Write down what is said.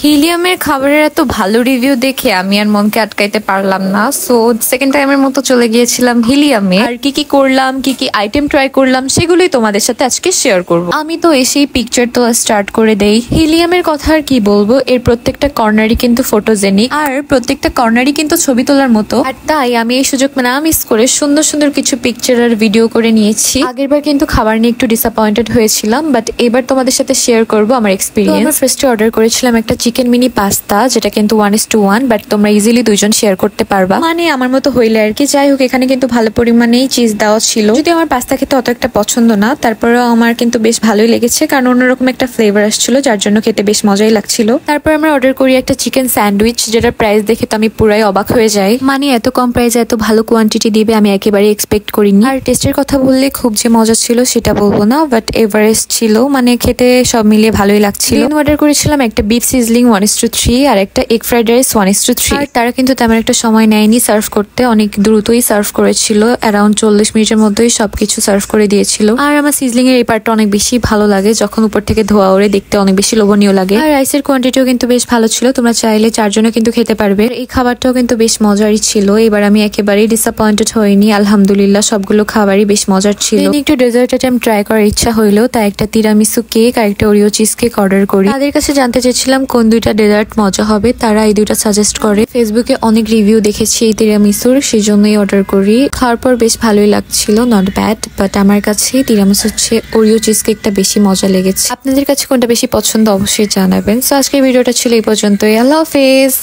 হিলিয়ামের খাবারের এত ভালো রিভিউ দেখে আমি আর মনকে আটকাইতে পারলাম না। সো সেকেন্ড টাইমের মতো চলে গিয়েছিলাম হিলিয়ামে। আর কি কি করলাম, কি কি আইটেম ট্রাই করলাম সেগুলোই তোমাদের সাথে আজকে শেয়ার করব। আমি তো এসেই পিকচার তোলা স্টার্ট করে দেই। হিলিয়ামের কথা আর কি বলবো, এর প্রত্যেকটা কর্নারই কিন্তু ফটোজেনিক আর প্রত্যেকটা কর্নারই কিন্তু ছবি তোলার মতো। আর তাই আমি এই সুযোগ না মিস করে সুন্দর সুন্দর কিছু পিকচার আর ভিডিও করে নিয়েছি। আগেরবার কিন্তু খাবার নিয়ে একটু ডিসঅ্যাপয়েন্টেড হয়েছিলাম, বাট এবার তোমাদের সাথে শেয়ার করবো আমার এক্সপিরিয়েন্স। আমরা ফার্স্টে অর্ডার করেছিলাম একটা চিকেন মিনি পাস্তা, যেটা কিন্তু 1:1, বাট তোমরা ইজিলি দুইজন শেয়ার করতে পারবা, মানে আমার মতো হইলে আর কি। যাই হোক, এখানে কিন্তু ভালো পরিমাণেই চিজ দেওয়া ছিল। যদি আমার পাস্তা খেতে অত একটা পছন্দ না, তারপরেও আমার কিন্তু বেশ ভালোই লেগেছে, কারণ অন্যরকম একটা ফ্লেভার আসছিল, যার জন্য খেতে বেশ মজাই লাগছিল। তারপর আমরা অর্ডার করি একটা চিকেন স্যান্ডউইচ, যেটার প্রাইস দেখে তো আমি পুরাই অবাক হয়ে যাই। মানে এত কম প্রাইসে এত ভালো কোয়ান্টিটি দিবে আমি একেবারে এক্সপেক্ট করিনি। আর টেস্টের কথা বললে খুব যে মজা ছিল সেটা বলবো না, বাট এভারেস্ট ছিল, মানে খেতে সব মিলিয়ে ভালোই লাগছিল। অর্ডার করেছিলাম একটা বিফ সিজলিং 1:3 আর একটা এগ ফ্রাইড রাইস 1:3। আর তারা কিন্তু তেমন একটা সময় নেয়নি সার্ভ করতে, অনেক দ্রুতই সার্ভ করেছিল, অ্যারাউন্ড 40 মিনিটের মধ্যেই সবকিছু সার্ভ করে দিয়েছিল। আর আমার সিজলিং এর এই পার্টটা অনেক বেশি ভালো লাগে, যখন উপর থেকে ধোয়া ওড়ে দেখতে অনেক বেশি লোভনীয় লাগে। আর রাইসের কোয়ান্টিটিও কিন্তু বেশ ভালো ছিল, তোমরা চাইলে 4 জনও কিন্তু খেতে পারবে। এই খাবারটাও কিন্তু বেশ মজারই ছিল, এবার আমি একেবারেই ডিসঅ্যাপয়েন্টেড হইনি, আলহামদুলিল্লাহ সবগুলো খাবারই বেশ মজার ছিল। একটু ডেজার্ট আইটেম ট্রাই করার ইচ্ছা হইলো, তাই একটা তিরামিসু কেক আর একটা ওরিও চিজ কেক অর্ডার করি। তাদের কাছে জানতে চেয়েছিলাম কোন দুইটা ডেজার্ট মজা হবে, তারা এই দুইটা সাজেস্ট করে। ফেসবুকে অনেক রিভিউ দেখেছি এই তিরামিসুর, সেই জন্যই অর্ডার করি। খাওয়ার পর বেশ ভালোই লাগছিল, নট ব্যাড, বাট আমার কাছে তিরামিসু হচ্ছে ওরিও চিজ কেকটা বেশি মজা লেগেছে। আপনাদের কাছে কোনটা বেশি পছন্দ অবশ্যই জানাবেন। সো আজকের ভিডিওটা ছিল এই পর্যন্তই। আল্লাহ হাফেজ।